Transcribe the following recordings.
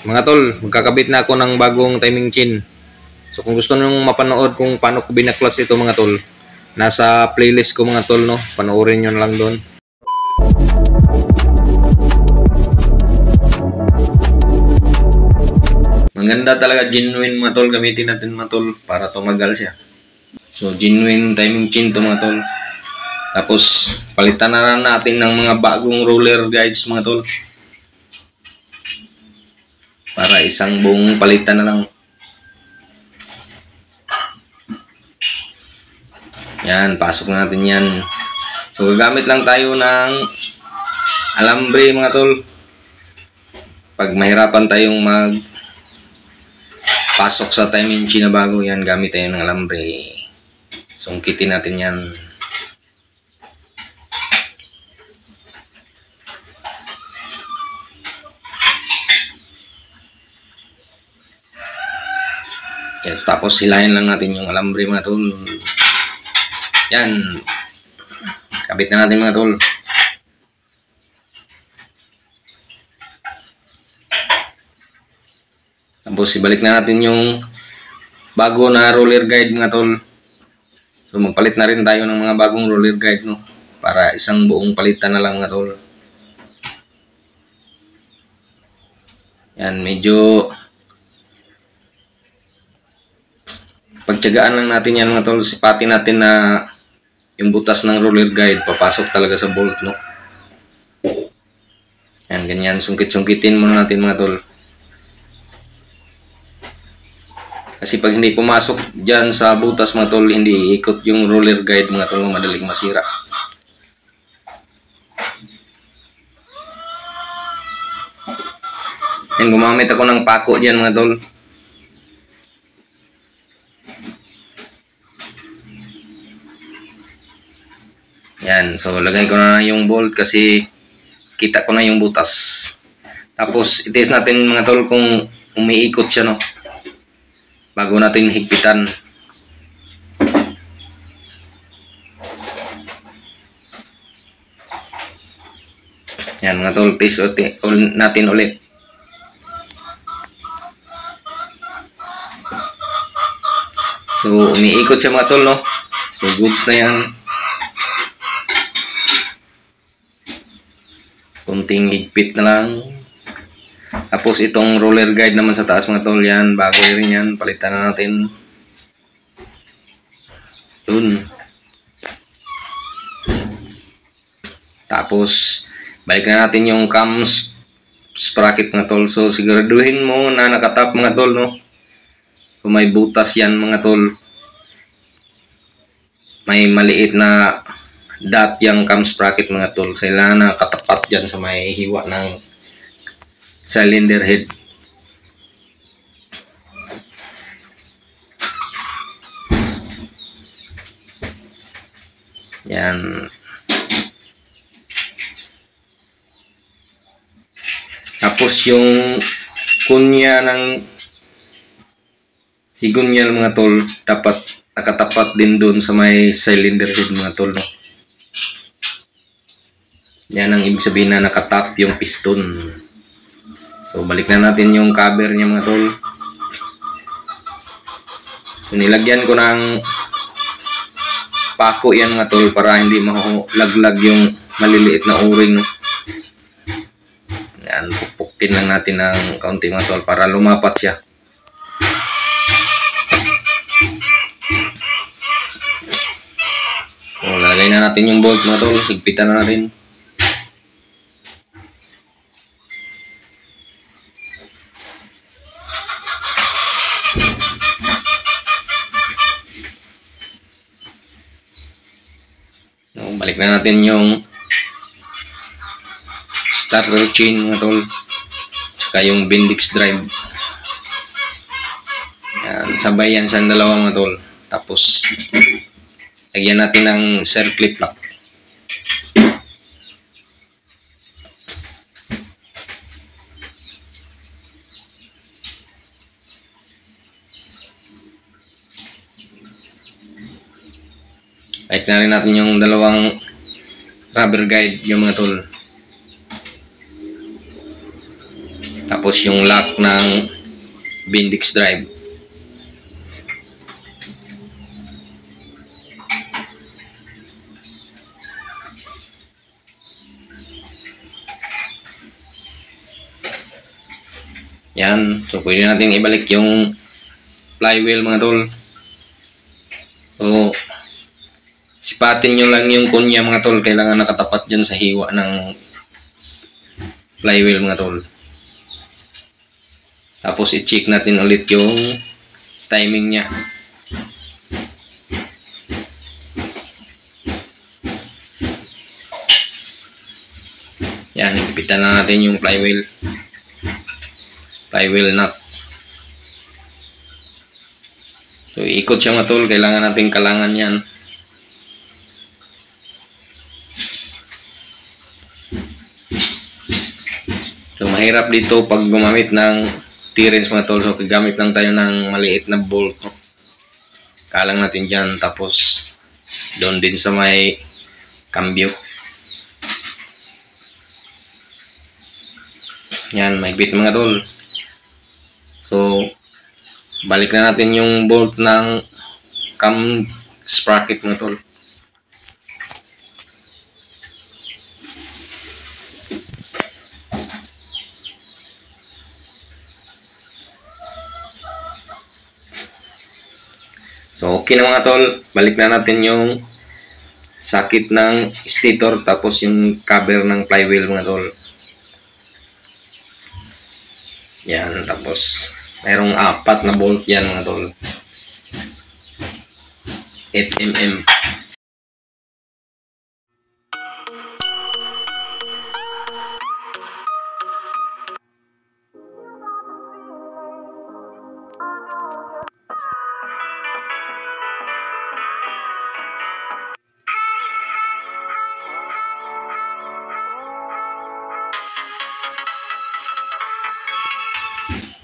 Mga tol, magkakabit na ako ng bagong timing chain. So kung gusto nyo mapanood kung paano ko binaklas ito mga tol, nasa playlist ko mga tol, no? Panoorin nyo lang doon. Maganda talaga, genuine mga tol, gamitin natin mga tol para tumagal siya. So genuine timing chain to mga tol. Tapos palitan na lang natin ng mga bagong roller guides mga tol. Para isang buong palitan na lang. Yan, pasok na natin yan. So gagamit lang tayo ng alambre mga tol. Pag mahirapan tayong mag pasok sa timing chain na bago, yan, gamit tayo ng alambre. Sungkitin natin yan. Yan, tapos hilahin lang natin yung alambre mga tol. Yan. Kabit na natin mga tol. Tapos ibalik na natin yung bago na roller guide mga tol. So magpalit na rin tayo ng mga bagong roller guide, no? Para isang buong palitan na lang mga tol. Yan, medyo pagtiyagaan lang natin yan mga tol. Sipatin natin na yung butas ng roller guide papasok talaga sa bolt, no? Yan, ganyan. Sungkit-sungkitin muna natin mga tol. Kasi pag hindi pumasok dyan sa butas mga tol, hindi ikot yung roller guide mga tol, madaling masira. Yan, gumamit ako ng pako dyan mga tol. Yan, so lagay ko na yung bolt kasi kita ko na yung butas. Tapos i-test natin mga tol kung umiikot siya, no? Bago natin higpitan. Yan mga tol, test natin ulit. So umiikot siya mga tol, no? So goods na yan. Kunting higpit na lang. Tapos itong roller guide naman sa taas mga tol, yan, bago rin yan, palitan na natin. Yun. Tapos balik na natin yung cam sprocket mga tol. So siguraduhin mo na nakatap mga tol, no? Kung may butas yan mga tol, may maliit na dot yung cam sprocket mga tol. Kailangan na katapat dyan sa may hiwa ng cylinder head. Yan. Tapos yung kunya ng sigunyal mga tol, dapat nakatapat din doon sa may cylinder head mga tol, no? Yan ang ibig sabihin na nakatap yung piston. So balik na natin yung cover niya mga tol. So nilagyan ko ng pako yan mga tol para hindi malaglag yung maliliit na o-ring, no? Yan, pupukin lang natin ng kaunti mga tol para lumapat siya. So lalagay na natin yung bolt mga tol, higpitan na natin. Balik na natin yung starter chain mga tol, tsaka yung Bendix drive. Yan, sabay yan sa dalawa mga tol. Tapos lagyan natin ng circlip lock. Balik na rin natin yung dalawang rubber guide yung mga tol. Tapos yung lock ng Bendix drive. Yan. So, pwede natin ibalik yung flywheel mga tol. So, sipatin nyo lang yung kunya mga tol. Kailangan nakatapat dyan sa hiwa ng flywheel mga tol. Tapos i-check natin ulit yung timing niya. Yan, ipitan na natin yung flywheel nut. So, iikot siya mga tol. Kailangan natin kalangan yan. So, mahirap dito pag gumamit ng T-wrench mga tol. So, gagamit lang tayo ng maliit na bolt. Kalang natin dyan. Tapos, doon din sa may cambio. Yan, mahigpit mga tol. So, balik na natin yung bolt ng cam sprocket mga tol. So, okay na mga tol. Balik na natin yung sakit ng stator tapos yung cover ng flywheel mga tol. Yan, tapos mayroong 4 na bolt yan mga tol. 8mm.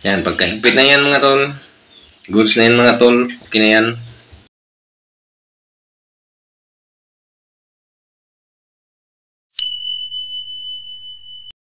Yan, pagkahigpit na yan mga tol. Goods na yan mga tol. Okay na yan.